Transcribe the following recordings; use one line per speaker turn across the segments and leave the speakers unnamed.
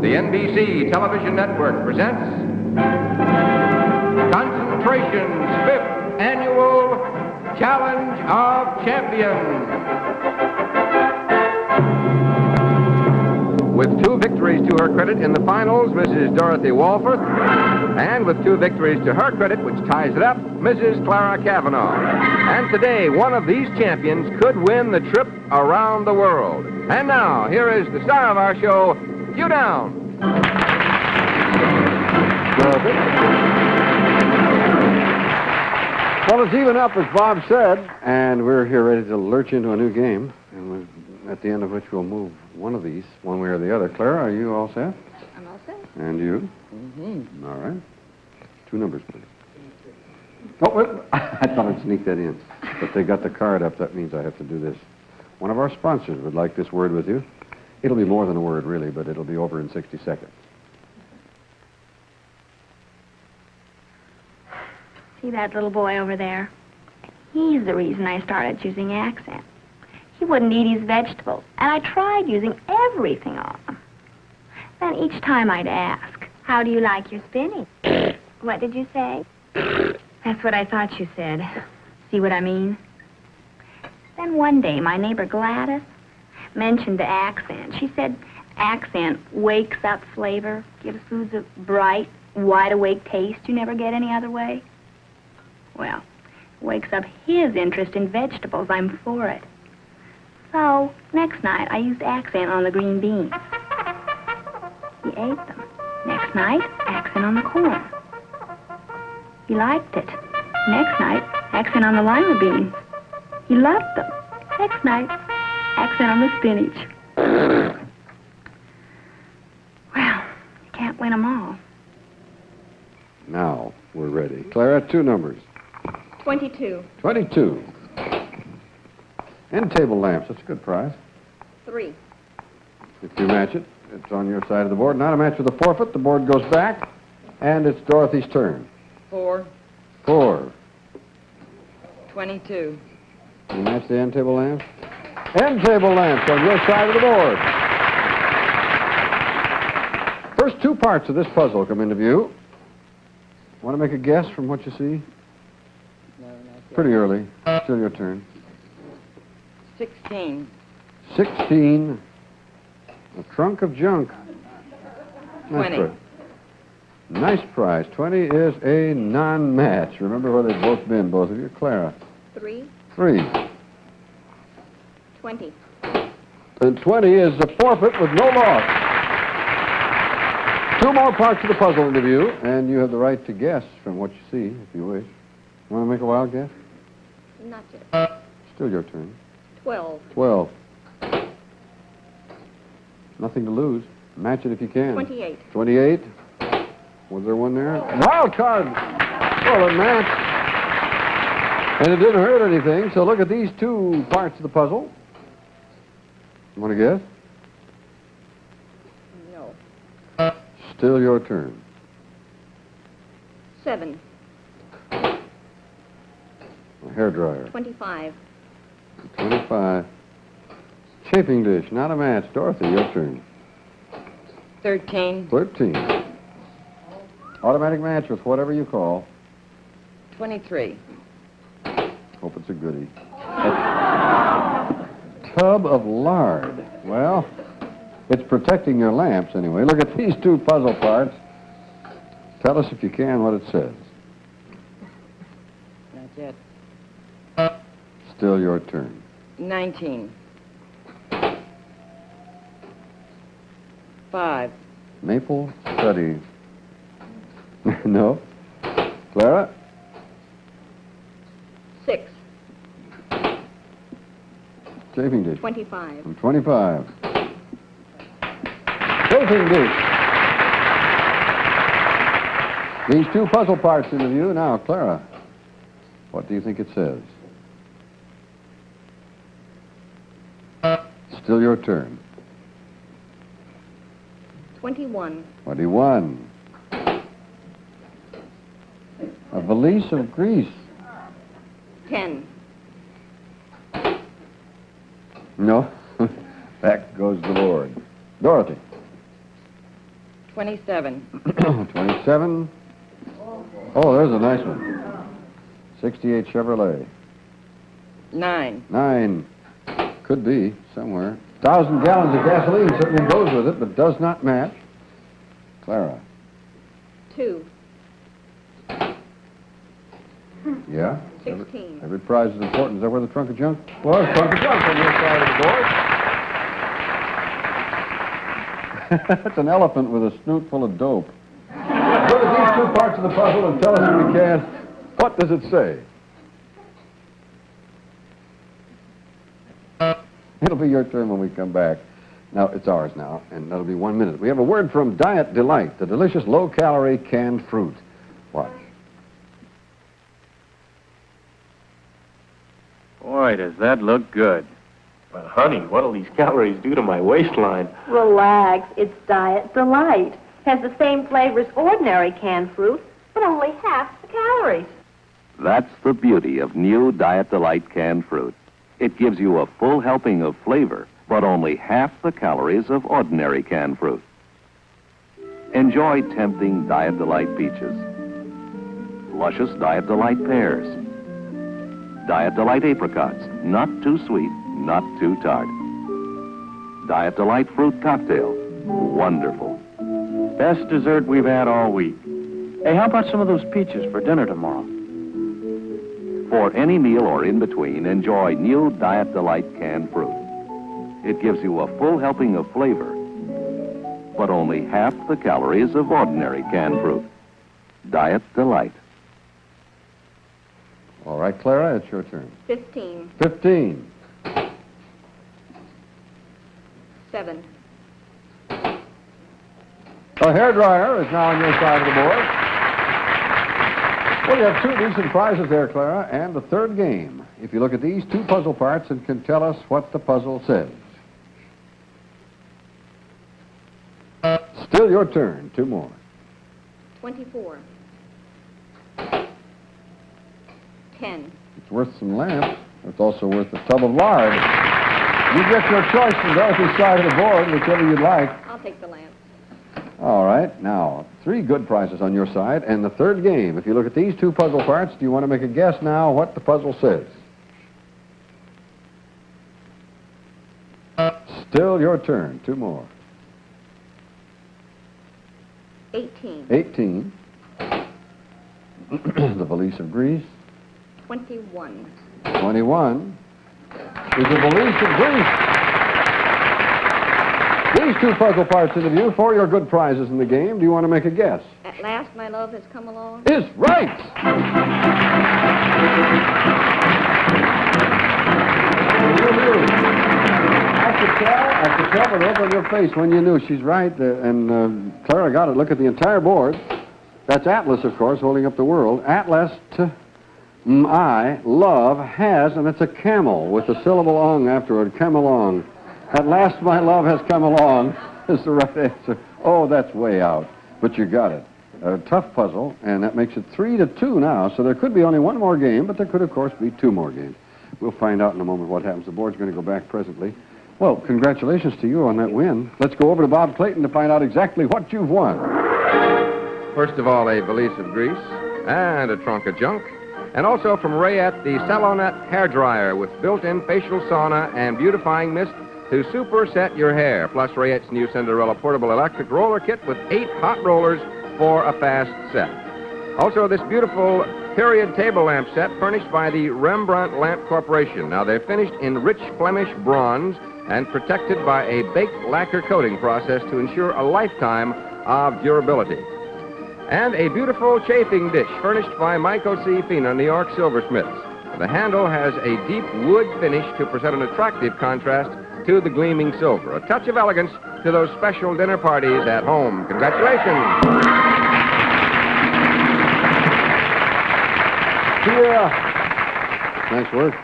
The NBC television network presents Concentration's 5th Annual Challenge of Champions. With 2 victories to her credit in the finals, Mrs. Dorothy Walforth, and with 2 victories to her credit, which ties it up, Mrs. Clara Cavanaugh. And today, one of these champions could win the trip around the world. And now, here is the star of our show, Hugh Downs.
Well, it's even up, as Bob said, and we're here ready to lurch into a new game, and at the end of which we'll move one of these, one way or the other. Clara, are you all set?
I'm all set.
And you?
Mm-hmm.
All right. 2 numbers, please. Oh, wait. I thought I'd sneak that in. But they got the card up. That means I have to do this. One of our sponsors would like this word with you. It'll be more than a word, really, but it'll be over in 60 seconds.
See that little boy over there? He's the reason I started using accent. He wouldn't eat his vegetables, and I tried using everything on him. Then each time I'd ask, how do you like your spinach? What did you say? That's what I thought you said. See what I mean? Then one day, my neighbor Gladys mentioned the accent. She said accent wakes up flavor, gives foods a bright, wide-awake taste you never get any other way. Well, wakes up his interest in vegetables. I'm for it. So, next night, I used accent on the green beans. He ate them. Next night, accent on the corn. He liked it. Next night, accent on the lima beans. He loved them. Next night, accent on the spinach. Well, you can't win them all.
Now, we're ready. Clara, 2 numbers.
22.
22. End table lamps. That's a good prize.
3.
If you match it, it's on your side of the board. Not a match with a forfeit. The board goes back, and it's Dorothy's turn.
4.
4.
22.
You match the end table lamps? End table lamps on your side of the board. First 2 parts of this puzzle come into view. Want to make a guess from what you see?
No, not yet.
Pretty early. Still your turn.
16.
16. A trunk of junk.
20.
Nice prize. 20 is a non-match. Remember where they've both been, both of you. Clara.
3.
3.
20.
And 20 is a forfeit with no loss. 2 more parts of the puzzle into view, and you have the right to guess from what you see, if you wish. Want to make a wild guess?
Not yet.
Still your turn.
12.
12. Nothing to lose. Match it if you can.
28.
28. Was there one there? Wild card. Well, a match. And it didn't hurt anything, so look at these 2 parts of the puzzle. You want to guess?
No.
Still your turn.
7.
A hairdryer.
25.
25. Chafing dish, not a match. Dorothy, your turn.
13.
13. Automatic match with whatever you call.
23.
Hope it's a goodie. A tub of lard. Well, it's protecting your lamps anyway. Look at these 2 puzzle parts. Tell us if you can what it says.
Not yet.
Still your turn.
19. 5.
Maple study. No. Clara?
6.
Chafing dish.
25.
From 25. Chafing dish. These 2 puzzle parts in view. Now, Clara, what do you think it says? Still your turn.
21.
21. A valise of grease.
10.
No. Back goes the board. Dorothy.
27.
27. Oh, there's a nice one. 68 Chevrolet.
9.
9. Could be somewhere. 1,000 gallons of gasoline certainly goes with it, but does not match. Clara.
2.
Yeah?
16.
Every prize is important. Is that where the trunk of junk was? Trunk of junk on your side of the board. That's an elephant with a snoot full of dope. Look at these two parts of the puzzle and tell us if we can. What does it say? It'll be your turn when we come back. Now, it's ours now, and that'll be 1 minute. We have a word from Diet Delight, the delicious low-calorie canned fruit. Watch.
Boy, does that look good. But, honey, what'll these calories do to my waistline?
Relax. It's Diet Delight. Has the same flavor as ordinary canned fruit, but only half the calories.
That's the beauty of new Diet Delight canned fruit. It gives you a full helping of flavor, but only half the calories of ordinary canned fruit. Enjoy tempting Diet Delight peaches, luscious Diet Delight pears, Diet Delight apricots, not too sweet, not too tart. Diet Delight fruit cocktail, wonderful.
Best dessert we've had all week. Hey, how about some of those peaches for dinner tomorrow?
For any meal or in between, enjoy new Diet Delight canned fruit. It gives you a full helping of flavor, but only half the calories of ordinary canned fruit. Diet Delight.
All right, Clara, it's your turn.
15.
15.
7.
A hairdryer is now on your side of the board. Well, you have two decent prizes there, Clara, and the third game. If you look at these two puzzle parts and can tell us what the puzzle says. Still your turn. Two more.
24. 10.
It's worth some lamps. It's also worth a tub of lard. You get your choice from Dorothy's side of the board, whichever you'd like.
I'll take the lamp.
All right, now, three good prizes on your side, and the third game. If you look at these two puzzle parts, do you want to make a guess now what the puzzle says? Still your turn. Two more.
18.
18. The valise of grease.
21.
21 is the valise of grease. These two puzzle parts in the view for your good prizes in the game. Do you want to make a guess?
At last, my love has come along.
Is right. I could tell by the look on your face when you knew she's right. And Clara got it. Look at the entire board. That's Atlas, of course, holding up the world. Atlas, I, love, has, and it's a camel with the syllable ong afterward. Come along. At last, my love has come along is the right answer. Oh, that's way out. But you got it. A tough puzzle, and that makes it 3-2 now. So there could be only one more game, but there could, of course, be two more games. We'll find out in a moment what happens. The board's going to go back presently. Well, congratulations to you on that win. Let's go over to Bob Clayton to find out exactly what you've won.
First of all, a valise of grease and a trunk of junk. And also from Rayette, the Salonette hairdryer with built-in facial sauna and beautifying mist to superset your hair. Plus Rayette's new Cinderella portable electric roller kit with 8 hot rollers for a fast set. Also, this beautiful period table lamp set furnished by the Rembrandt Lamp Corporation. Now, they're finished in rich Flemish bronze and protected by a baked lacquer coating process to ensure a lifetime of durability. And a beautiful chafing dish furnished by Michael C. Fina, New York silversmiths. The handle has a deep wood finish to present an attractive contrast to the gleaming silver. A touch of elegance to those special dinner parties at home. Congratulations.
Yeah. Nice work.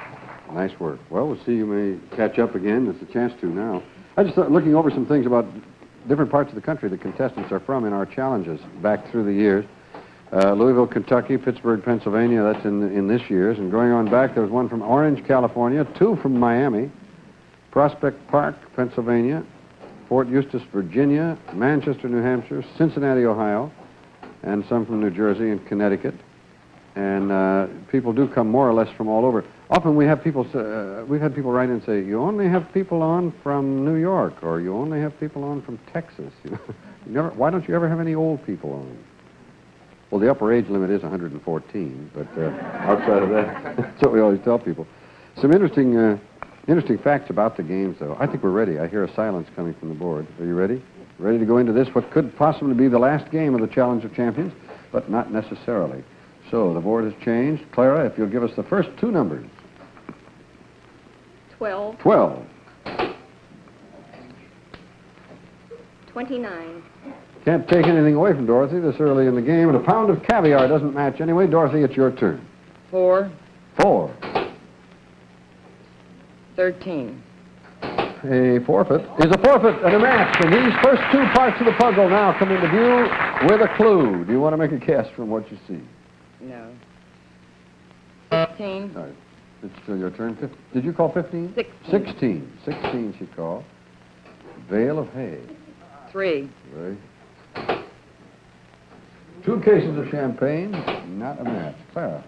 Nice work. Well, we'll see. You may catch up again. It's a chance to now. I just thought, looking over some things about different parts of the country the contestants are from in our challenges back through the years. Louisville, Kentucky, Pittsburgh, Pennsylvania, that's in this year's. And going on back, there was one from Orange, California, 2 from Miami, Prospect Park, Pennsylvania, Fort Eustis, Virginia, Manchester, New Hampshire, Cincinnati, Ohio, and some from New Jersey and Connecticut. And people do come more or less from all over. Often we have people, we've had people write in and say, you only have people on from New York, or you only have people on from Texas. Why don't you ever have any old people on? Well, the upper age limit is 114, but outside of that, that's what we always tell people. Some interesting facts about the games, though. I think we're ready. I hear a silence coming from the board. Are you ready? Ready to go into this, what could possibly be the last game of the Challenge of Champions, but not necessarily. So the board has changed. Clara, if you'll give us the first two numbers.
12.
12.
29.
Can't take anything away from Dorothy this early in the game, and a pound of caviar doesn't match anyway. Dorothy, it's your turn.
4.
4.
13.
A forfeit is a forfeit and a match, and these first two parts of the puzzle now come into view with a clue. Do you want to make a guess from what you see?
No. 15.
All right. It's still your turn. Did you call 15?
16.
16 she called. Bale of hay.
3.
Right. 2 cases of champagne, not a match. Clara.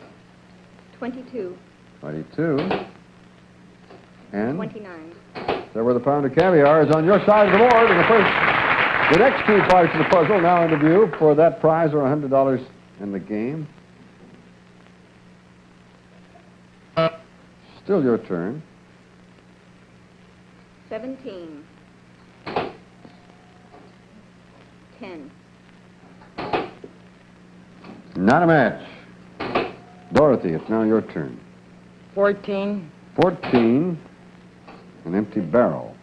22.
22. And
29.
there where the pound of caviar is on your side of the board. And the next two parts of the puzzle now into view for that prize or $100 in the game. Still your turn.
17. 10.
Not a match. Dorothy, it's now your turn.
14.
14. An empty barrel,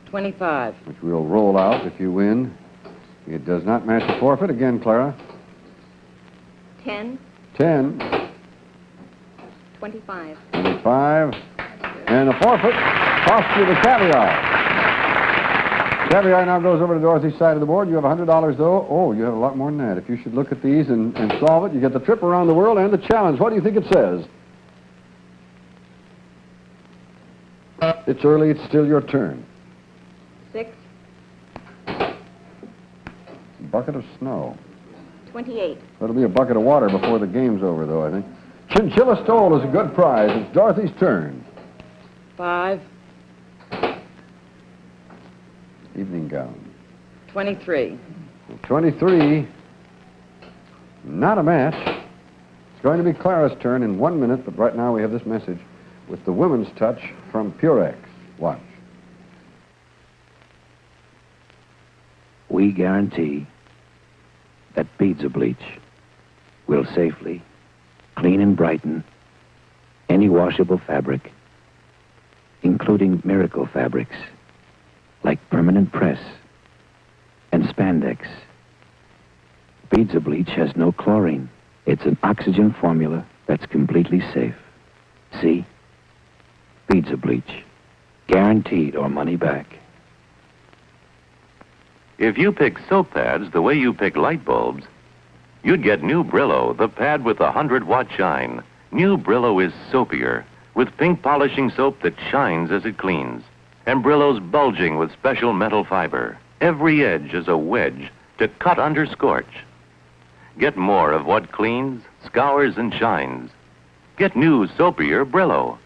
25.
which we'll roll out if you win. It does not match the forfeit. Again, Clara.
10.
10.
25.
25. And the forfeit costs you the caviar. Caviar now goes over to Dorothy's side of the board. You have $100, though. Oh, you have a lot more than that. If you should look at these and solve it, you get the trip around the world and the challenge. What do you think it says? It's early. It's still your turn.
6.
Bucket of snow.
28.
That'll be a bucket of water before the game's over, though, I think. Chinchilla stole is a good prize. It's Dorothy's turn.
5.
Evening gown.
23.
23. Not a match. It's going to be Clara's turn in 1 minute, but right now we have this message with the women's touch from Purex. Watch.
We guarantee that pizza bleach will safely clean and brighten any washable fabric, including miracle fabrics like permanent press and spandex. Pizza bleach has no chlorine. It's an oxygen formula that's completely safe. See? Pizza bleach. Guaranteed or money back.
If you pick soap pads the way you pick light bulbs, you'd get new Brillo, the pad with the 100-watt shine. New Brillo is soapier, with pink polishing soap that shines as it cleans. And Brillo's bulging with special metal fiber. Every edge is a wedge to cut under scorch. Get more of what cleans, scours, and shines. Get new, soapier Brillo.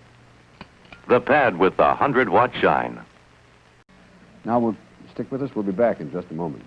The pad with the 100-watt shine.
Now we'll stick with us. We'll be back in just a moment.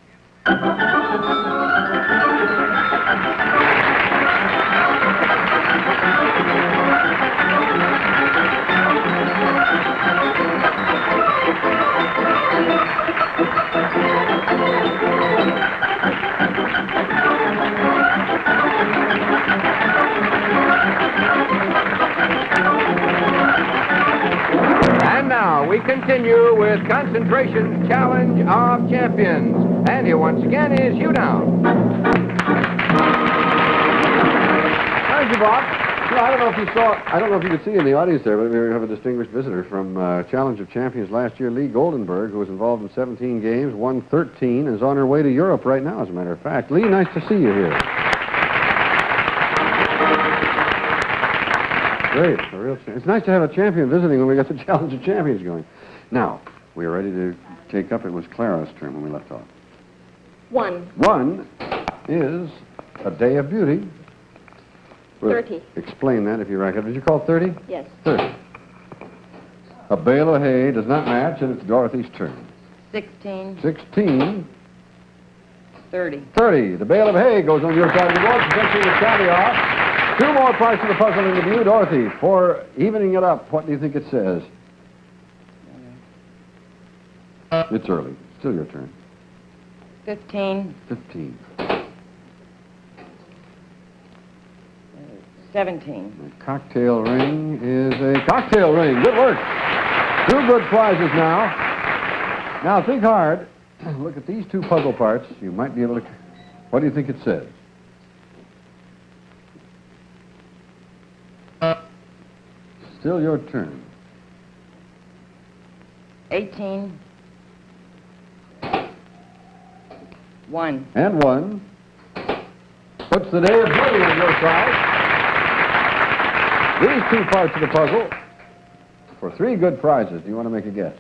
And now we continue with Concentration's Challenge of Champions. And here once again is Hugh Down.
Thank you, Bob. I don't know if you could see in the audience there, but we have a distinguished visitor from Challenge of Champions last year, Lee Goldenberg, who was involved in 17 games, won 13, and is on her way to Europe right now, as a matter of fact. Lee, nice to see you here. Great. It's nice to have a champion visiting when we got the Challenge of Champions going. Now, we are ready to Jacob, it was Clara's turn when we left off.
1.
1 is a day of beauty.
30.
Explain that if you reckon. Did you call 30?
Yes.
30. A bale of hay does not match, and it's Dorothy's turn.
16.
16.
30.
30. The bale of hay goes on your side of the board, potentially the caviar. 2 more parts of the puzzle into view. Dorothy, for evening it up, what do you think it says? It's early. Still your turn.
15.
15.
17.
The cocktail ring is a cocktail ring. Good work. 2 good prizes now. Now, think hard. Look at these 2 puzzle parts. You might be able to... What do you think it says? Still your turn.
18. 1.
And 1. Puts the day of beauty on your side. These 2 parts of the puzzle for 3 good prizes. Do you want to make a guess?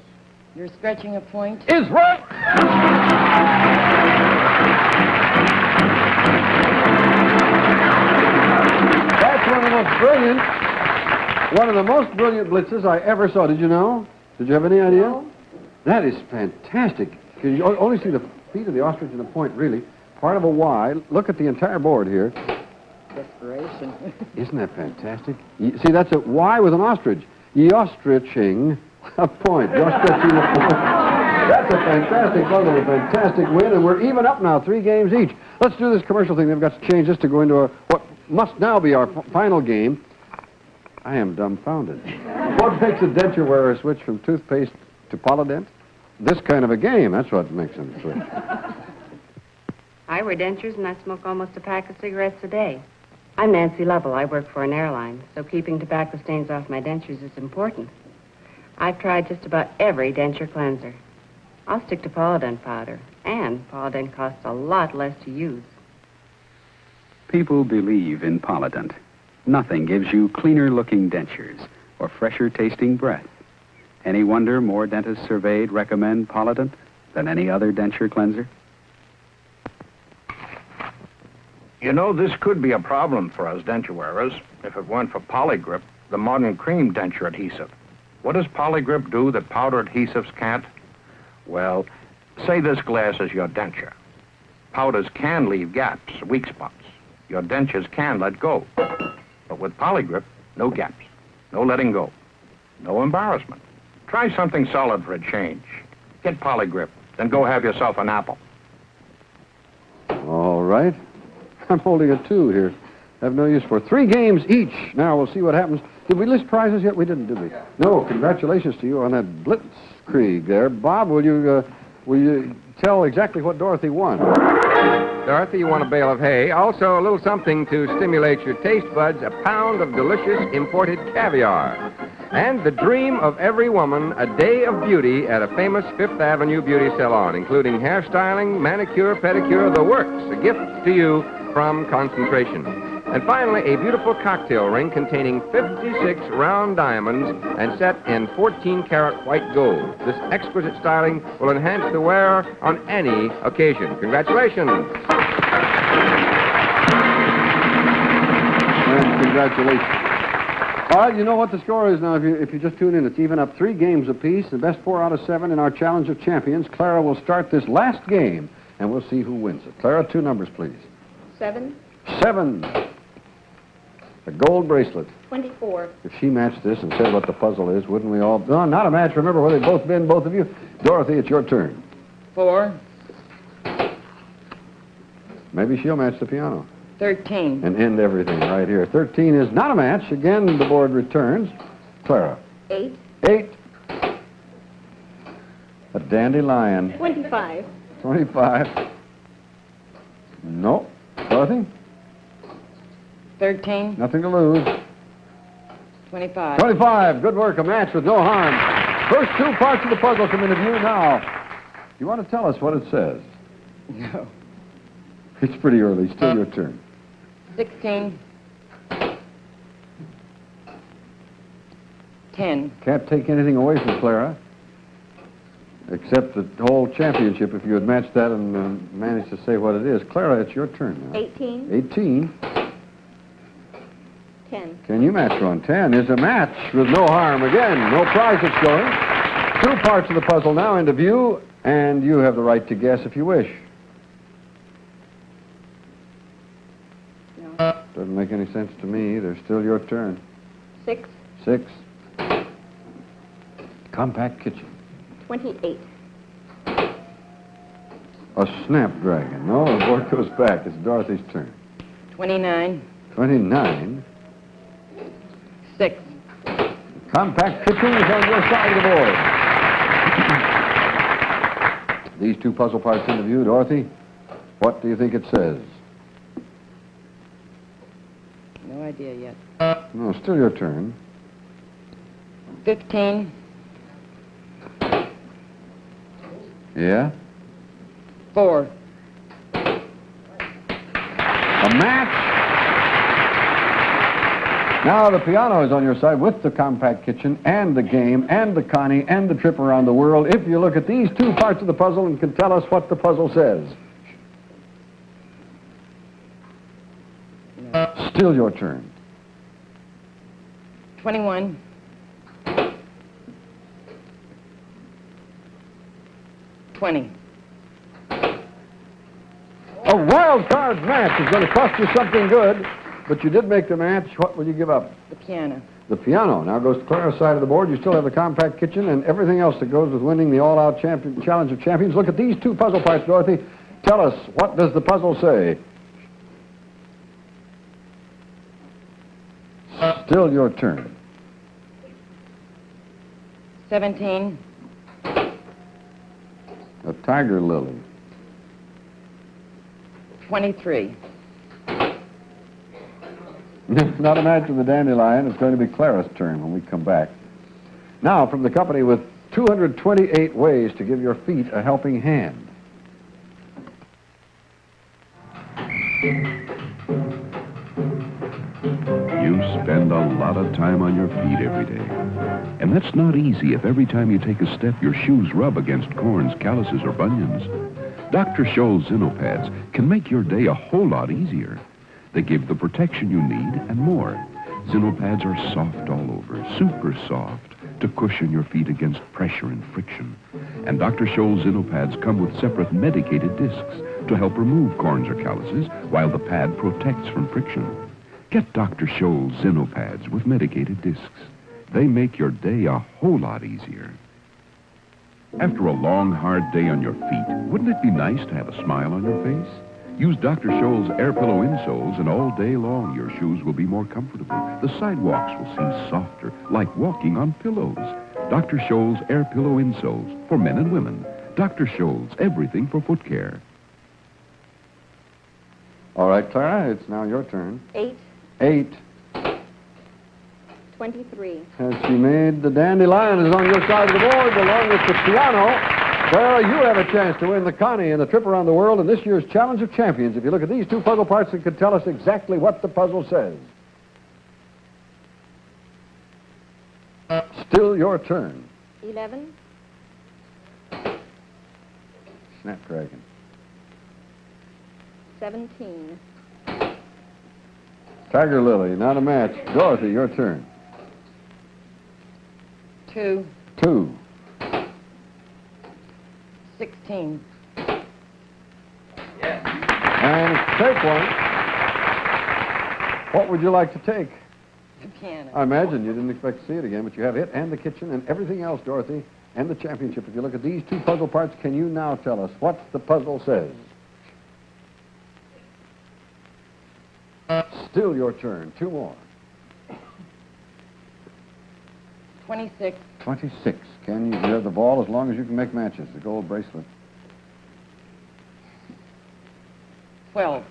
You're stretching a point?
Is right! That's one of the most brilliant blitzes I ever saw. Did you know? Did you have any idea?
No.
That is fantastic. You only see the feet of the ostrich and the point, really. Part of a Y. Look at the entire board here.
Desperation.
Isn't that fantastic? See, that's a Y with an ostrich. Ye-ostriching a point. Ye-ostriching a point. That's a fantastic puzzle, a fantastic win, and we're even up now, 3 games each. Let's do this commercial thing. They've got to change this to go into what must now be our final game. I am dumbfounded. What makes a denture wearer switch from toothpaste to Polydent? This kind of a game. That's what makes them switch.
I wear dentures and I smoke almost a pack of cigarettes a day. I'm Nancy Lovell. I work for an airline, so keeping tobacco stains off my dentures is important. I've tried just about every denture cleanser. I'll stick to Polydent powder, and Polydent costs a lot less to use.
People believe in Polydent. Nothing gives you cleaner-looking dentures or fresher-tasting breath. Any wonder more dentists surveyed recommend Polydent than any other denture cleanser?
You know, this could be a problem for us denture wearers if it weren't for Polygrip, the modern cream denture adhesive. What does Polygrip do that powder adhesives can't? Well, say this glass is your denture. Powders can leave gaps, weak spots. Your dentures can let go. But with Polygrip, no gaps, no letting go, no embarrassment. Try something solid for a change. Get Polygrip, then go have yourself an apple.
All right. I'm holding a 2 here. I have no use for 3 games each. Now we'll see what happens. Did we list prizes yet? We didn't, did we? No. Congratulations to you on that blitzkrieg there. Bob, will you tell exactly what Dorothy won?
Dorothy, you want a bale of hay. Also, a little something to stimulate your taste buds, a pound of delicious imported caviar. And the dream of every woman, a day of beauty at a famous Fifth Avenue beauty salon, including hairstyling, manicure, pedicure, the works. A gift to you from Concentration. And finally, a beautiful cocktail ring containing 56 round diamonds and set in 14-karat white gold. This exquisite styling will enhance the wearer on any occasion. Congratulations.
And congratulations. All right, you know what the score is now. If you just tune in, it's even up 3 games apiece. The best 4 out of 7 in our Challenge of Champions. Clara will start this last game, and we'll see who wins it. Clara, 2 numbers, please.
7.
7. A gold bracelet.
24.
If she matched this and said what the puzzle is, wouldn't we all... No, not a match. Remember where they've both been, both of you. Dorothy, it's your turn.
4.
Maybe she'll match the piano.
13.
And end everything right here. 13 is not a match. Again, the board returns. Clara.
8.
8. A dandelion.
25.
25. No. Dorothy?
13.
Nothing to lose.
25.
25. Good work. A match with no harm. First 2 parts of the puzzle come into view now. You want to tell us what it says?
No.
It's pretty early. Still your turn.
16. 10.
Can't take anything away from Clara. Except the whole championship, if you had matched that and managed to say what it is. Clara, it's your turn now.
18.
18.
10.
Can you match one? 10 is a match with no harm. Again, no prizes showing. Two parts of the puzzle now into view, and you have the right to guess if you wish.
No.
Doesn't make any sense to me. They're still your turn.
6.
6. Compact kitchen.
28.
A snapdragon. No, the board goes back. It's Dorothy's turn.
29.
29.
6.
Compact kitchen is on your side of the board. These two puzzle parts into view, Dorothy. What do you think it says?
No idea yet.
No, still your turn.
15.
Yeah?
4.
A match. Now the piano is on your side with the compact kitchen and the game and the Connie and the trip around the world. If you look at these two parts of the puzzle and can tell us what the puzzle says.
No.
Still your turn.
21. 20.
A wild card match is going to cost you something good, but you did make the match. What will you give up?
The piano.
The piano. Now goes to Clara's side of the board. You still have the compact kitchen and everything else that goes with winning the all-out challenge of champions. Look at these two puzzle parts, Dorothy. Tell us, what does the puzzle say? Still your turn.
17.
A tiger lily.
23.
Not a match with the dandelion. It's going to be Clara's turn when we come back. Now, from the company with 228 ways to give your feet a helping hand.
You spend a lot of time on your feet every day. And that's not easy if every time you take a step, your shoes rub against corns, calluses, or bunions. Dr. Scholl's Zinopads can make your day a whole lot easier. They give the protection you need and more. Zinopads are soft all over, super soft, to cushion your feet against pressure and friction. And Dr. Scholl's Zinopads come with separate medicated discs to help remove corns or calluses while the pad protects from friction. Get Dr. Scholl's Zinopads with medicated discs. They make your day a whole lot easier. After a long, hard day on your feet, wouldn't it be nice to have a smile on your face? Use Dr. Scholl's Air Pillow insoles, and all day long your shoes will be more comfortable. The sidewalks will seem softer, like walking on pillows. Dr. Scholl's Air Pillow insoles for men and women. Dr. Scholl's, everything for foot care.
All right, Clara, it's now your turn.
8.
8.
23.
Has she made the dandelion is on your side of the board along with the piano. Clara, you have a chance to win the Connie and the trip around the world in this year's Challenge of Champions. If you look at these two puzzle parts, it could tell us exactly what the puzzle says. Still your turn.
11.
Snapdragon.
17.
Tiger lily, not a match. Dorothy, your turn.
2.
2.
16.
And take one. What would you like to take?
The piano.
I imagine you didn't expect to see it again, but you have it and the kitchen and everything else, Dorothy, and the championship. If you look at these two puzzle parts, can you now tell us what the puzzle says? Still your turn. 2 more.
26.
26. Can you have the ball as long as you can make matches? The gold bracelet.
12.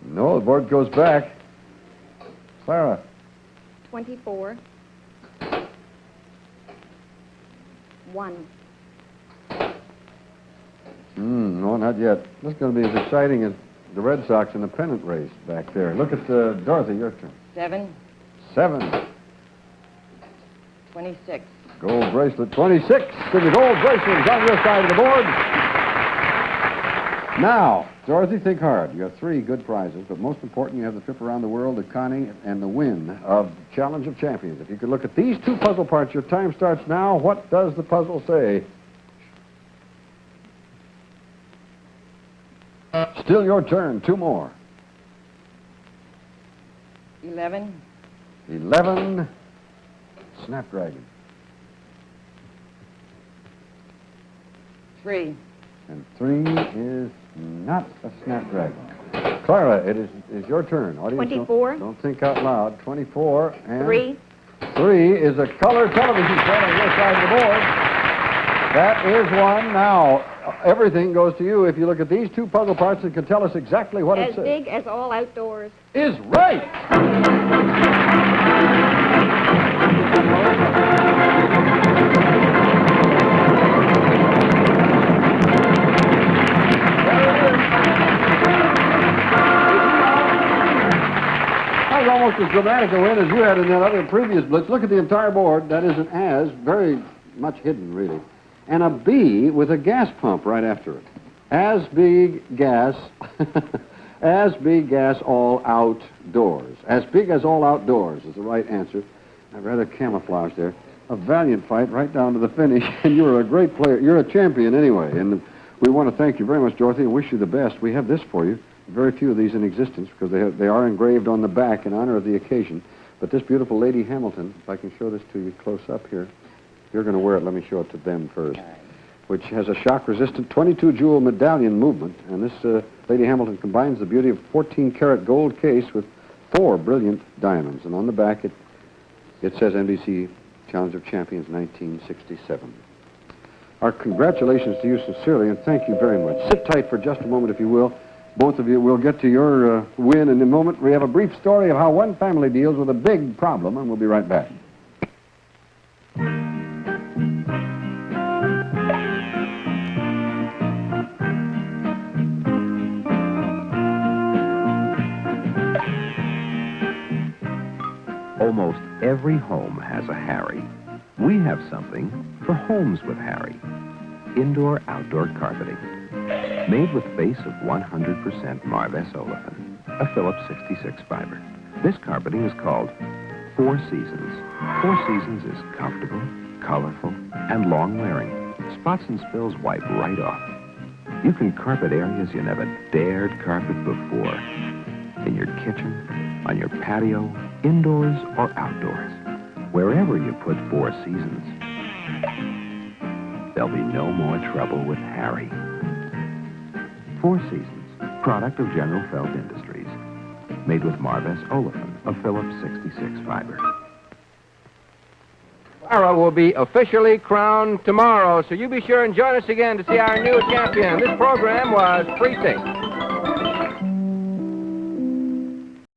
No, the board goes back. Clara.
24. 1.
No, not yet. This is going to be as exciting as the Red Sox in the pennant race back there. Look at Dorothy, your turn.
7.
7.
26.
Gold bracelet 26. So the gold bracelet is on your side of the board. Now, Dorothy, think hard. You have 3 good prizes, but most important, you have the trip around the world to Connie and the win of Challenge of Champions. If you could look at these 2 puzzle parts, your time starts now. What does the puzzle say? Still your turn. 2 more.
11.
11. Snapdragon.
3.
And 3 is not a snapdragon. Clara, it is your turn. Audience,
24.
Don't think out loud. 24 and
3.
3 is a color television set on your side of the board. That is one. Now, everything goes to you. If you look at these 2 puzzle parts, it can tell us exactly what it
As
says.
big as all outdoors.
Is right. That was almost as dramatic a win as you had in that other previous blitz. Look at the entire board. That is an as, very much hidden, really. And a B with a gas pump right after it. As big gas, as big gas all outdoors. As big as all outdoors is the right answer. I'd rather camouflage there. A valiant fight right down to the finish, and you're a great player. You're a champion anyway, and we want to thank you very much, Dorothy, and wish you the best. We have this for you. Very few of these in existence because they are engraved on the back in honor of the occasion. But this beautiful Lady Hamilton, if I can show this to you close up here. You're going to wear it. Let me show it to them first. Which has a shock-resistant 22-jewel medallion movement. And this Lady Hamilton combines the beauty of 14-karat gold case with 4 brilliant diamonds. And on the back, it says NBC Challenge of Champions 1967. Our congratulations to you sincerely, and thank you very much. Sit tight for just a moment, if you will. Both of you will get to your win in a moment. We have a brief story of how one family deals with a big problem, and we'll be right back.
Almost every home has a Harry. We have something for homes with Harry. Indoor-outdoor carpeting. Made with base of 100% Marvess olefin, a Phillips 66 fiber. This carpeting is called 4 Seasons. 4 Seasons is comfortable, colorful, and long-wearing. Spots and spills wipe right off. You can carpet areas you never dared carpet before. In your kitchen, on your patio, indoors or outdoors. Wherever you put 4 Seasons, there'll be no more trouble with Harry. 4 Seasons, product of General Felt Industries. Made with Marvess olefin, a Phillips 66 fiber.
Clara will be officially crowned tomorrow, so you be sure and join us again to see our new champion. This program was Precinct.